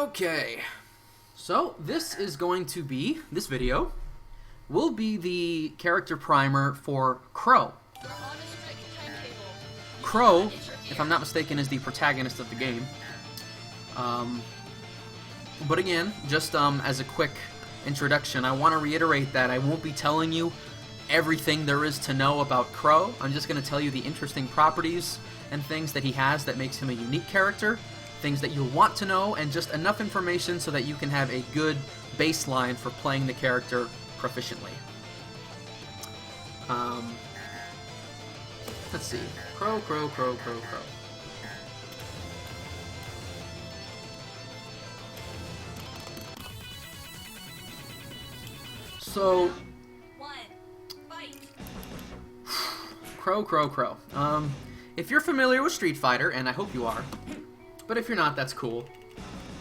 Okay, so this video will be the character primer for Crow. Crow, if I'm not mistaken, is the protagonist of the game. But again, just as a quick introduction, I want to reiterate that I won't be telling you everything there is to know about Crow. I'm just going to tell you the interesting properties and things that he has that makes him a unique character, things that you'll want to know, and just enough information so that you can have a good baseline for playing the character proficiently. Let's see. Crow. So, Crow. If you're familiar with Street Fighter, and I hope you are, but if you're not, that's cool.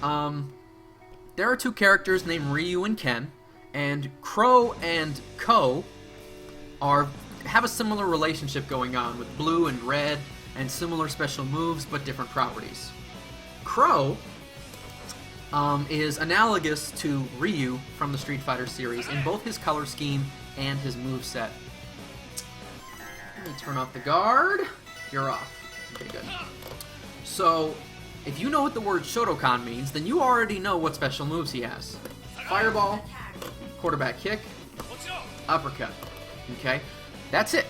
There are two characters named Ryu and Ken, and Crow and Ko have a similar relationship going on with blue and red, and similar special moves, but different properties. Crow is analogous to Ryu from the Street Fighter series in both his color scheme and his moveset. Let me turn off the guard. You're off. Okay, good. So, if you know what the word Shotokan means, then you already know what special moves he has. Fireball, quarterback kick, uppercut. Okay? That's it.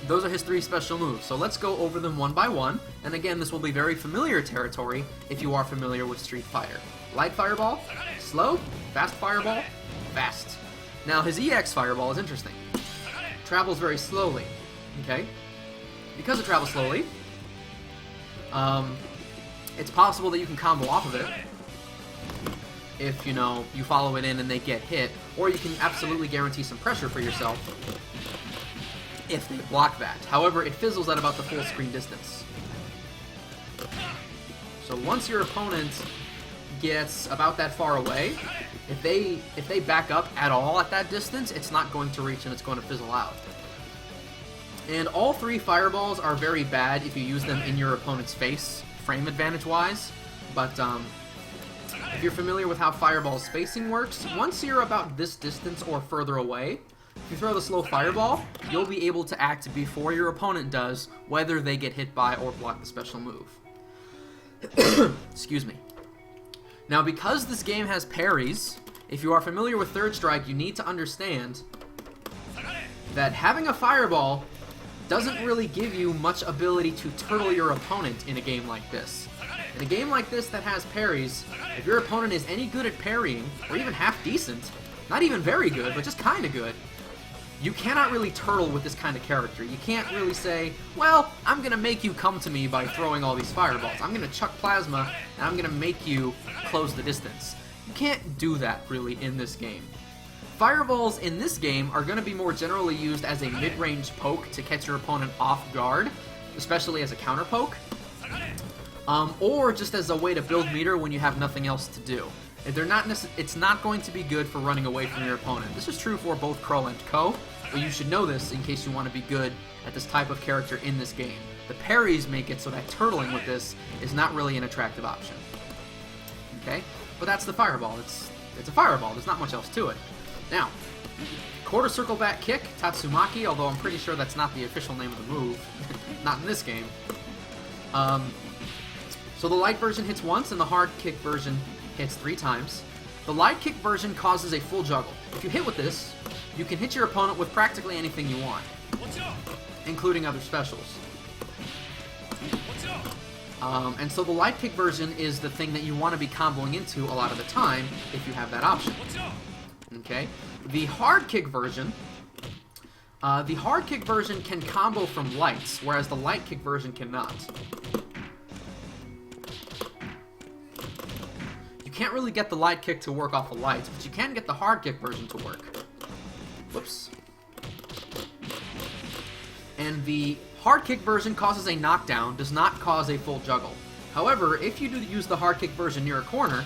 Those are his three special moves. So let's go over them one by one. And again, this will be very familiar territory if you are familiar with Street Fighter. Light fireball, slow, fast fireball, fast. Now his EX fireball is interesting. Travels very slowly. Okay? Because it travels slowly, it's possible that you can combo off of it if, you know, you follow it in and they get hit, or you can absolutely guarantee some pressure for yourself if they block that. However, it fizzles at about the full screen distance. So once your opponent gets about that far away, if they back up at all at that distance, it's not going to reach and it's going to fizzle out. And all three fireballs are very bad if you use them in your opponent's face, frame advantage-wise. But if you're familiar with how fireball spacing works, once you're about this distance or further away, if you throw the slow fireball, you'll be able to act before your opponent does, whether they get hit by or block the special move. Excuse me. Now, because this game has parries, if you are familiar with Third Strike, you need to understand that having a fireball doesn't really give you much ability to turtle your opponent in a game like this. In a game like this that has parries, if your opponent is any good at parrying, or even half decent, not even very good, but just kinda good, you cannot really turtle with this kind of character. You can't really say, well, I'm gonna make you come to me by throwing all these fireballs. I'm gonna chuck plasma, and I'm gonna make you close the distance. You can't do that, really, in this game. Fireballs in this game are going to be more generally used as a mid-range poke to catch your opponent off guard, especially as a counter poke, or just as a way to build meter when you have nothing else to do. It's not going to be good for running away from your opponent. This is true for both Crow and Ko, but you should know this in case you want to be good at this type of character in this game. The parries make it so that turtling with this is not really an attractive option. Okay? But that's the fireball. It's a fireball. There's not much else to it. Now, quarter circle back kick, Tatsumaki, although I'm pretty sure that's not the official name of the move. Not in this game. So the light version hits once, and the hard kick version hits 3 times. The light kick version causes a full juggle. If you hit with this, you can hit your opponent with practically anything you want, including other specials. And so the light kick version is the thing that you want to be comboing into a lot of the time if you have that option. Okay, the hard kick version can combo from lights, whereas the light kick version cannot. You can't really get the light kick to work off the lights, but you can get the hard kick version to work. Whoops. And the hard kick version causes a knockdown, does not cause a full juggle. However, if you do use the hard kick version near a corner,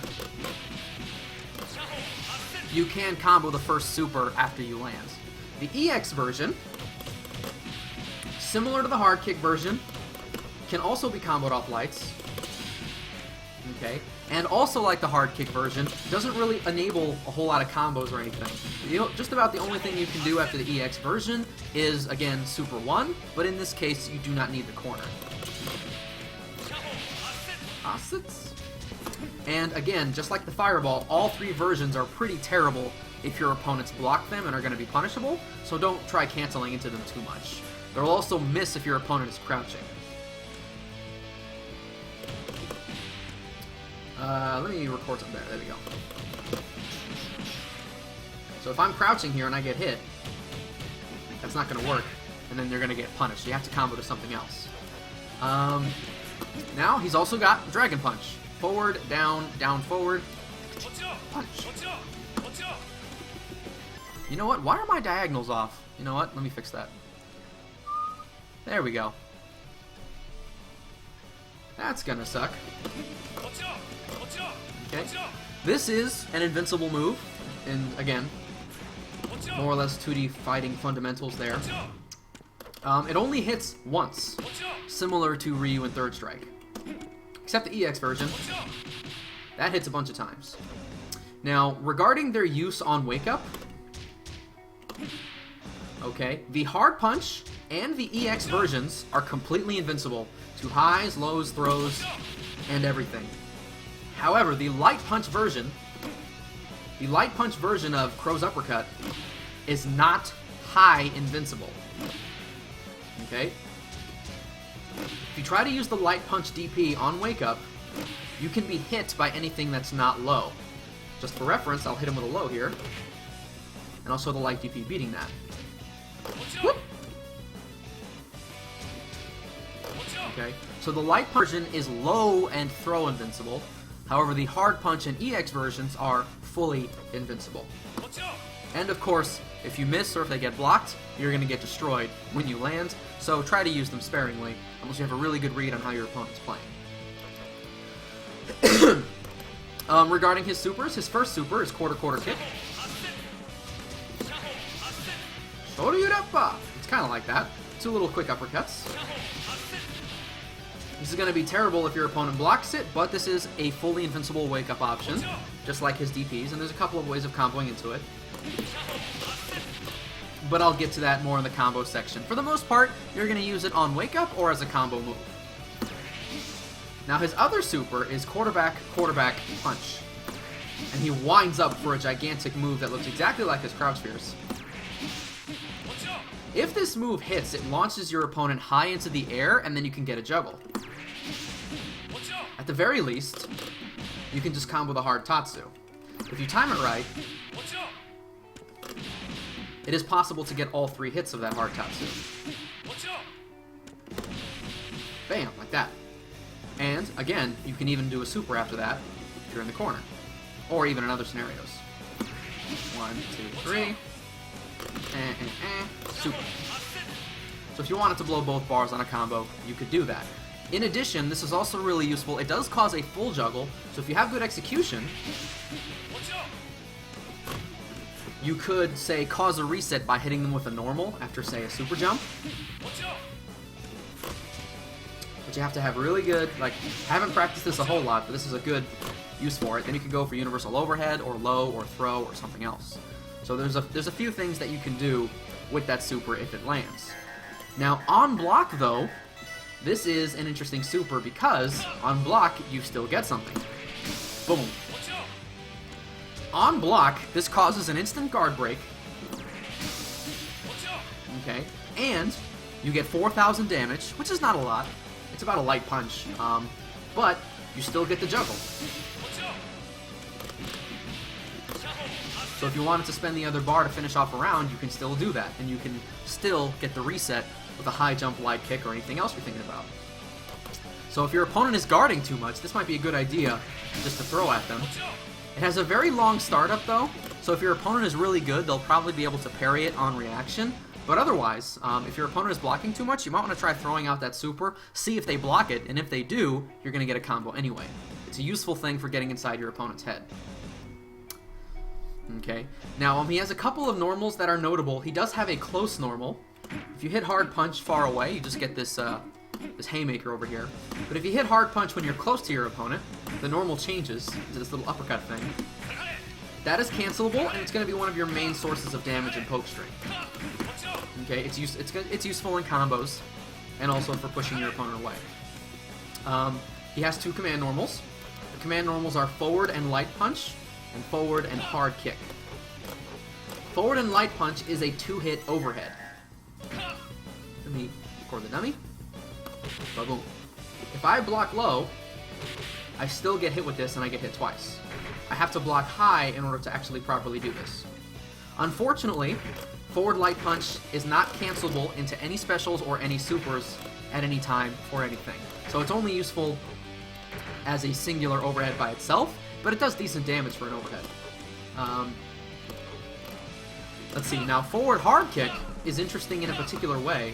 you can combo the first super after you land. The EX version, similar to the hard kick version, can also be comboed off lights. Okay, And also, like the hard kick version, doesn't really enable a whole lot of combos or anything. You know, just about the only thing you can do after the EX version is, again, Super 1, but in this case, you do not need the corner. Assets? And again, just like the Fireball, all three versions are pretty terrible if your opponents block them and are going to be punishable, so don't try canceling into them too much. They'll also miss if your opponent is crouching. Let me record something there. There we go. So if I'm crouching here and I get hit, that's not going to work, and then they're going to get punished. You have to combo to something else. Now he's also got Dragon Punch. Forward, down, down, forward. Punch. You know what? Why are my diagonals off? You know what? Let me fix that. There we go. That's gonna suck. Okay. This is an invincible move, and again, more or less 2D fighting fundamentals there. It only hits once, similar to Ryu in Third Strike. Except the EX version, that hits a bunch of times. Now, regarding their use on Wake Up, okay, the Hard Punch and the EX versions are completely invincible to highs, lows, throws, and everything. However, the Light Punch version of Crow's Uppercut is not high invincible. Okay? If you try to use the Light Punch DP on Wake Up, you can be hit by anything that's not low. Just for reference, I'll hit him with a low here, and I'll show the Light DP beating that. Whoop. Okay, so the Light Punch version is low and throw invincible. However, the Hard Punch and EX versions are fully invincible. And of course, if you miss or if they get blocked, you're going to get destroyed when you land, so try to use them sparingly, unless you have a really good read on how your opponent's playing. Regarding his supers, his first super is quarter kick. Shoryurepa! It's kind of like that. Two little quick uppercuts. This is going to be terrible if your opponent blocks it, but this is a fully invincible wake-up option, just like his DPs, and there's a couple of ways of comboing into it. But I'll get to that more in the combo section. For the most part, you're going to use it on wake-up or as a combo move. Now his other super is quarterback punch, and he winds up for a gigantic move that looks exactly like his crouch fierce. If this move hits, it launches your opponent high into the air, and then you can get a juggle. At the very least, you can just combo the hard Tatsu. If you time it right, it is possible to get all three hits of that hard Tatsu. Bam, like that. And, again, you can even do a super after that if you're in the corner. Or even in other scenarios. 1, 2, 3. Super. So if you wanted to blow both bars on a combo, you could do that. In addition, this is also really useful. It does cause a full juggle, so if you have good execution, you could, say, cause a reset by hitting them with a normal after, say, a super jump. But you have to have really good, like, haven't practiced this a whole lot, but this is a good use for it. Then you could go for universal overhead, or low, or throw, or something else. So there's a few things that you can do with that super if it lands. Now, on block, though, this is an interesting super because on block, you still get something. Boom. On block, this causes an instant guard break. Okay, and you get 4,000 damage, which is not a lot. It's about a light punch, but you still get the juggle. So if you wanted to spend the other bar to finish off a round, you can still do that, and you can still get the reset with a high jump, light kick, or anything else you're thinking about. So if your opponent is guarding too much, this might be a good idea just to throw at them. It has a very long startup, though, so if your opponent is really good, they'll probably be able to parry it on reaction. But otherwise, if your opponent is blocking too much, you might want to try throwing out that super, see if they block it, and if they do, you're going to get a combo anyway. It's a useful thing for getting inside your opponent's head. Okay, now he has a couple of normals that are notable. He does have a close normal. If you hit hard punch far away, you just get this this haymaker over here. But if you hit hard punch when you're close to your opponent, the normal changes to this little uppercut thing. That is cancelable, and it's going to be one of your main sources of damage in poke string. Okay, it's useful in combos, and also for pushing your opponent away. He has 2 command normals. The command normals are forward and light punch, and forward and hard kick. Forward and light punch is a 2-hit overhead. Let me record the dummy. Boom. If I block low, I still get hit with this, and I get hit twice. I have to block high in order to actually properly do this. Unfortunately, forward light punch is not cancelable into any specials or any supers at any time for anything. So it's only useful as a singular overhead by itself, but it does decent damage for an overhead. Let's see, now forward hard kick is interesting in a particular way.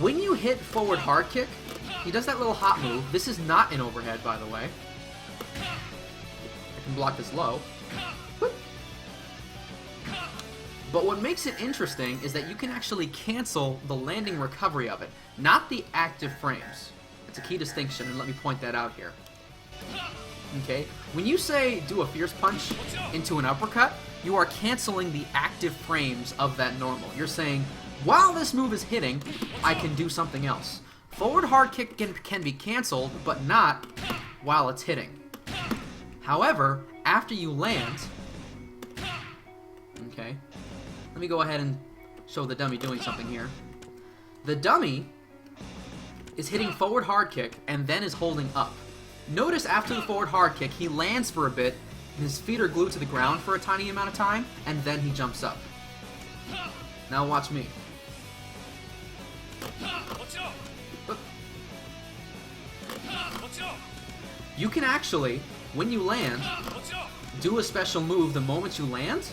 When you hit forward hard kick, he does that little hop move. This is not an overhead, by the way. I can block this low. Whoop. But what makes it interesting is that you can actually cancel the landing recovery of it, not the active frames. It's a key distinction, and let me point that out here. Okay, when you say do a fierce punch into an uppercut, you are canceling the active frames of that normal. You're saying, while this move is hitting, I can do something else. Forward hard kick can be canceled, but not while it's hitting. However, after you land, okay, let me go ahead and show the dummy doing something here. The dummy is hitting forward hard kick and then is holding up. Notice after the forward hard kick, he lands for a bit, his feet are glued to the ground for a tiny amount of time, and then he jumps up. Now watch me. You can actually, when you land, do a special move the moment you land.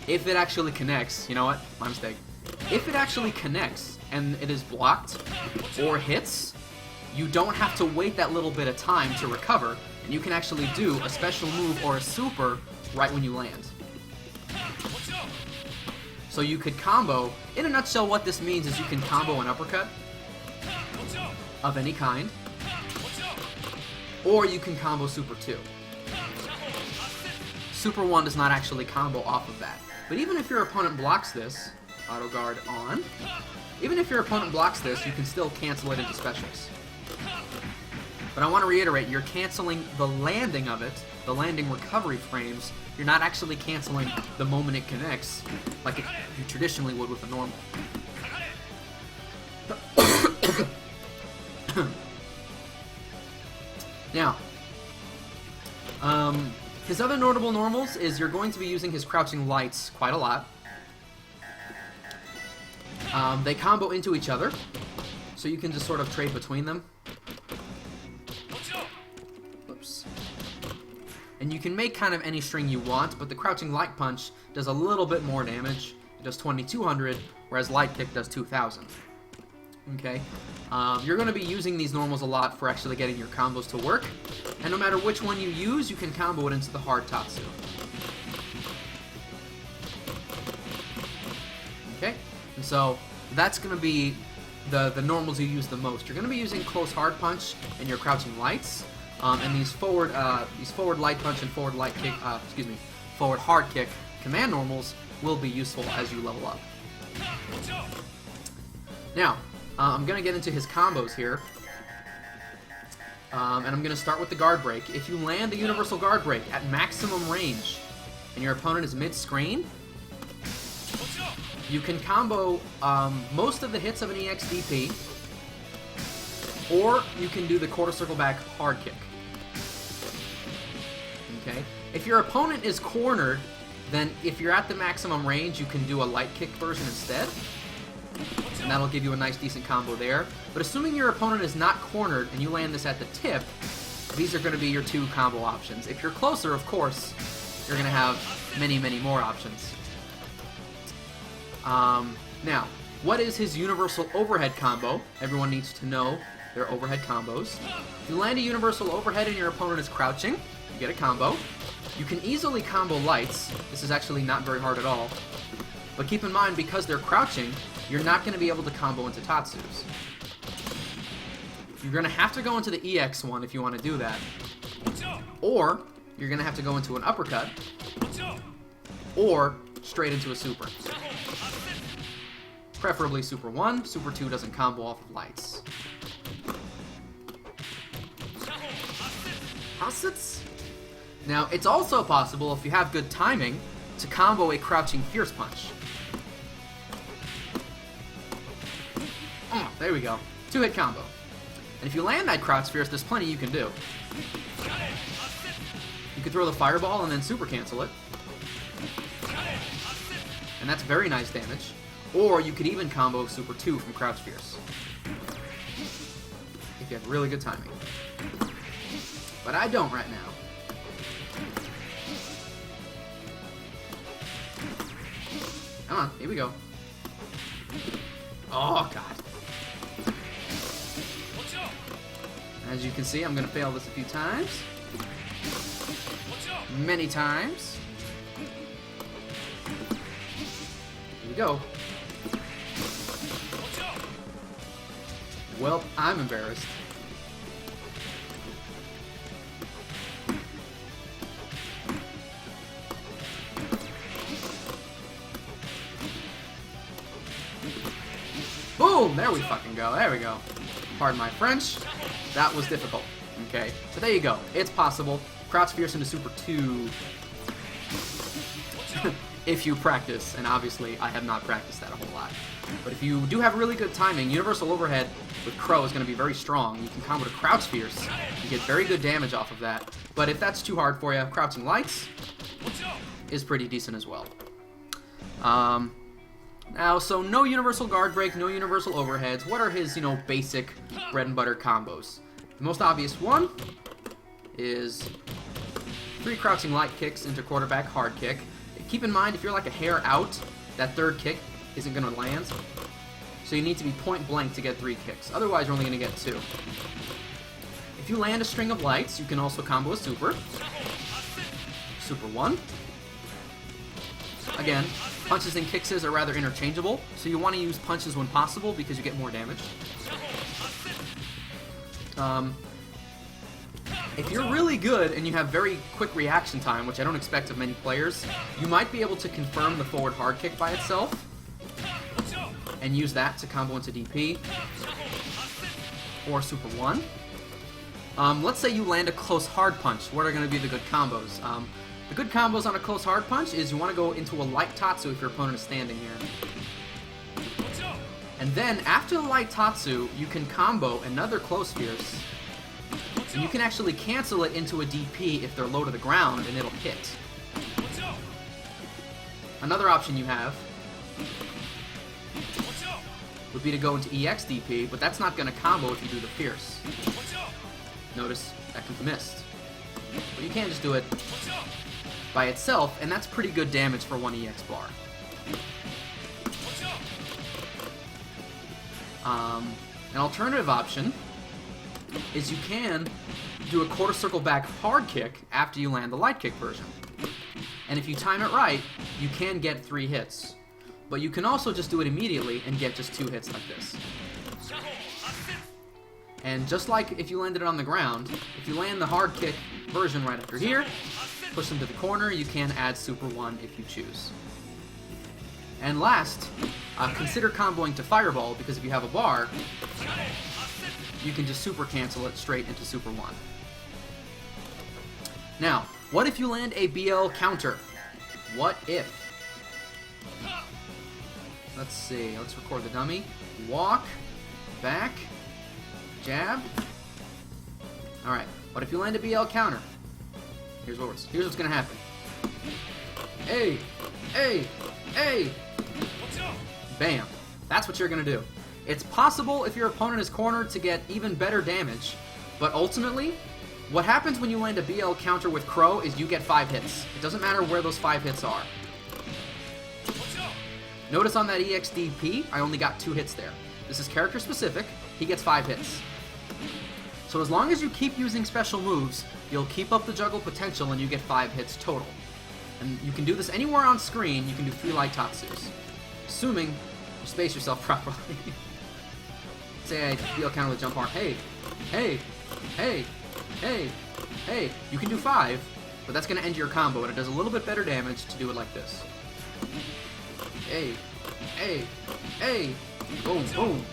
If it actually connects, you know what? My mistake. If it actually connects and it is blocked or hits, you don't have to wait that little bit of time to recover, and you can actually do a special move or a super right when you land. So you could combo, in a nutshell what this means is you can combo an uppercut of any kind, or you can combo Super 2. Super 1 does not actually combo off of that. But even if your opponent blocks this, auto guard on, even if your opponent blocks this, you can still cancel it into specials. But I want to reiterate, you're canceling the landing of it, the landing recovery frames. You're not actually canceling the moment it connects, like you traditionally would with a normal. Now, his other notable normals is you're going to be using his crouching lights quite a lot. They combo into each other, so you can just sort of trade between them. Whoops. And you can make kind of any string you want, but the crouching light punch does a little bit more damage. It does 2200, whereas light kick does 2000. Okay? You're going to be using these normals a lot for actually getting your combos to work, and no matter which one you use, you can combo it into the hard Tatsu. Okay? And so, that's going to be the normals you use the most. You're going to be using close hard punch and your crouching lights, and these forward light punch and forward light kick, forward hard kick command normals will be useful as you level up. Now, I'm going to get into his combos here, and I'm going to start with the guard break. If you land the universal guard break at maximum range and your opponent is mid-screen, you can combo most of the hits of an EXDP, or you can do the quarter circle back hard kick. Okay? If your opponent is cornered, then if you're at the maximum range, you can do a light kick version instead, and that'll give you a nice decent combo there. But assuming your opponent is not cornered and you land this at the tip, these are going to be your two combo options. If you're closer, of course, you're going to have many, many more options. Now, what is his universal overhead combo? Everyone needs to know their overhead combos. If you land a universal overhead and your opponent is crouching, you get a combo. You can easily combo lights. This is actually not very hard at all. But keep in mind, because they're crouching, you're not going to be able to combo into Tatsus. You're going to have to go into the EX one if you want to do that. Or you're going to have to go into an uppercut. Or straight into a super. Preferably Super 1. Super 2 doesn't combo off of lights. Assets? Now, it's also possible, if you have good timing, to combo a crouching fierce punch. Oh, there we go. 2-hit combo. And if you land that crouch fierce, there's plenty you can do. You could throw the fireball and then super cancel it. And that's very nice damage. Or you could even combo Super 2 from crouch fierce. If you have really good timing. But I don't right now. Come on, here we go. Oh, God. As you can see, I'm going to fail this a few times. Many times. Here we go. Well, I'm embarrassed. Boom! There we fucking go. There we go. Pardon my French. That was difficult. Okay. So there you go. It's possible. Crouch fierce into Super 2. If you practice. And obviously, I have not practiced that a whole lot. But if you do have really good timing, Universal Overhead with Crow is going to be very strong. You can combo to Crouch Fierce. You get very good damage off of that. But if that's too hard for you, Crouching Lights is pretty decent as well. Now, so no Universal Guard Break, no Universal Overheads. What are his, basic bread and butter combos? The most obvious one is 3 Crouching Light Kicks into Quarterback Hard Kick. Keep in mind, if you're like a hair out, that third kick isn't going to land. So you need to be point blank to get 3 kicks. Otherwise, you're only going to get 2. If you land a string of lights, you can also combo a super. Super 1. Again, punches and kicks are rather interchangeable, so you want to use punches when possible because you get more damage. If you're really good and you have very quick reaction time, which I don't expect of many players, you might be able to confirm the forward hard kick by itself and use that to combo into DP or Super 1. Let's say you land a close hard punch. What are going to be the good combos? The good combos on a close hard punch is you want to go into a light Tatsu if your opponent is standing here. And then after the light Tatsu, you can combo another close fierce. And you can actually cancel it into a DP if they're low to the ground and it'll hit. Another option you have would be to go into EX DP, but that's not going to combo if you do the fierce. Notice that can be missed. But you can just do it by itself, and that's pretty good damage for 1 EX bar. An alternative option is you can do a quarter circle back hard kick after you land the light kick version. And if you time it right, you can get 3 hits. But you can also just do it immediately and get just 2 hits like this. And just like if you landed it on the ground, if you land the hard kick version right after here, push them to the corner, you can add Super 1 if you choose. And last, consider comboing to Fireball, because if you have a bar, you can just super cancel it straight into Super 1. Now, what if you land a BL counter? What if? Let's see, let's record the dummy. Walk, back, jab. Alright, what if you land a BL counter? Here's what's gonna happen. Hey! Hey! Hey! Bam. That's what you're gonna do. It's possible if your opponent is cornered to get even better damage, but ultimately, what happens when you land a BL counter with Crow is you get 5 hits. It doesn't matter where those 5 hits are. Notice on that EXDP, I only got 2 hits there. This is character specific, he gets 5 hits. So as long as you keep using special moves, you'll keep up the juggle potential and you get 5 hits total. And you can do this anywhere on screen, you can do 3 light Tatsus. Assuming you space yourself properly. say I BL counter with jump arm. Hey, hey, hey, hey, hey. You can do 5, but that's going to end your combo, and it does a little bit better damage to do it like this. Hey, hey, hey, boom, boom.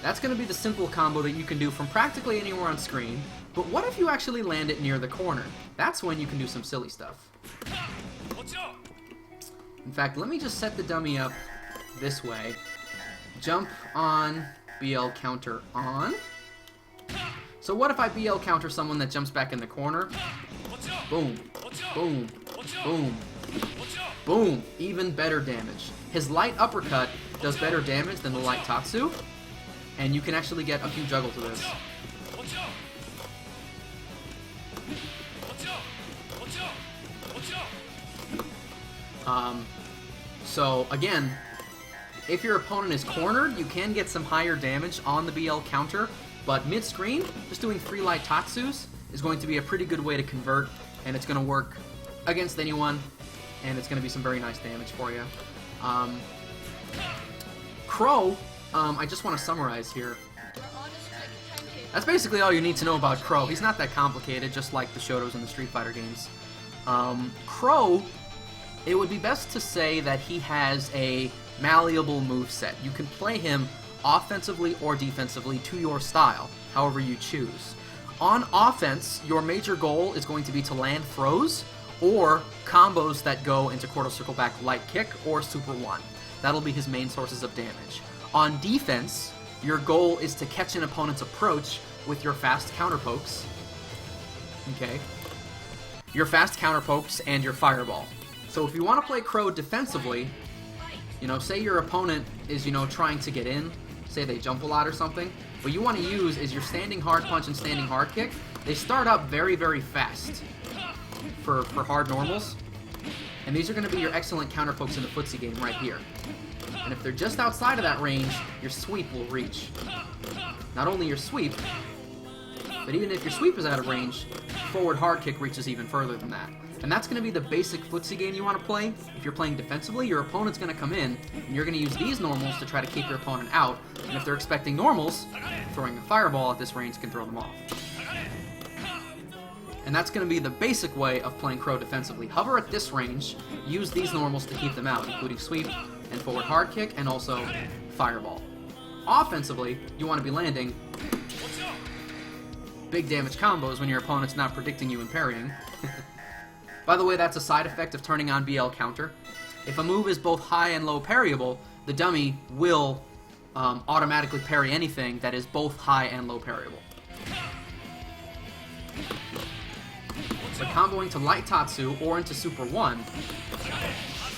That's going to be the simple combo that you can do from practically anywhere on screen, but what if you actually land it near the corner? That's when you can do some silly stuff. In fact, let me just set the dummy up this way. Jump on, BL counter on. So what if I BL counter someone that jumps back in the corner? Boom, boom, boom, boom. Even better damage. His light uppercut does better damage than the light Tatsu, and you can actually get a few juggle to this. So again, if your opponent is cornered, you can get some higher damage on the BL counter, but mid-screen, just doing 3 light Tatsus is going to be a pretty good way to convert, and it's going to work against anyone, and it's going to be some very nice damage for you. Crow, I just want to summarize here. That's basically all you need to know about Crow. He's not that complicated, just like the Shotos in the Street Fighter games. Crow, it would be best to say that he has a malleable moveset. You can play him offensively or defensively to your style, however you choose. On offense, your major goal is going to be to land throws or combos that go into quarter circle back light kick or super 1. That'll be his main sources of damage. On defense, your goal is to catch an opponent's approach with your fast counter pokes. Okay. Your fast counter pokes and your fireball. So if you want to play Crow defensively, you know, say your opponent is, you know, trying to get in, say they jump a lot or something, what you want to use is your standing hard punch and standing hard kick. They start up very, very fast for hard normals, and these are going to be your excellent counter pokes in the footsie game right here. And if they're just outside of that range, your sweep will reach. Not only your sweep, but even if your sweep is out of range, forward hard kick reaches even further than that. And that's going to be the basic footsie game you want to play. If you're playing defensively, your opponent's going to come in, and you're going to use these normals to try to keep your opponent out. And if they're expecting normals, throwing a fireball at this range can throw them off. And that's going to be the basic way of playing Crow defensively. Hover at this range, use these normals to keep them out, including sweep and forward hard kick, and also fireball. Offensively, you want to be landing big damage combos when your opponent's not predicting you and parrying. By the way, that's a side effect of turning on BL counter. If a move is both high and low parryable, the dummy will automatically parry anything that is both high and low parryable. But comboing to light Tatsu or into Super 1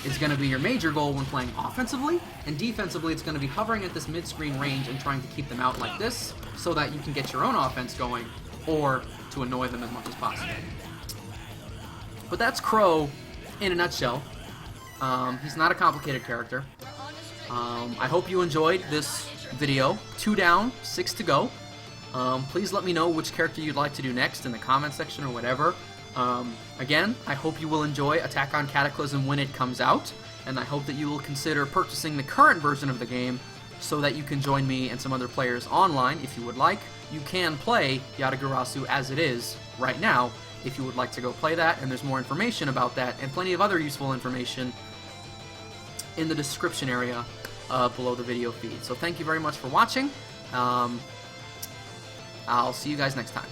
is going to be your major goal when playing offensively, and defensively it's going to be hovering at this mid-screen range and trying to keep them out like this so that you can get your own offense going or to annoy them as much as possible. But that's Crow in a nutshell. He's not a complicated character. I hope you enjoyed this video. 2 down, 6 to go. Please let me know which character you'd like to do next in the comment section or whatever. Again, I hope you will enjoy Attack on Cataclysm when it comes out, and I hope that you will consider purchasing the current version of the game so that you can join me and some other players online if you would like. You can play Yatagarasu as it is right now if you would like to go play that, and there's more information about that and plenty of other useful information in the description area below the video feed. So thank you very much for watching. I'll see you guys next time.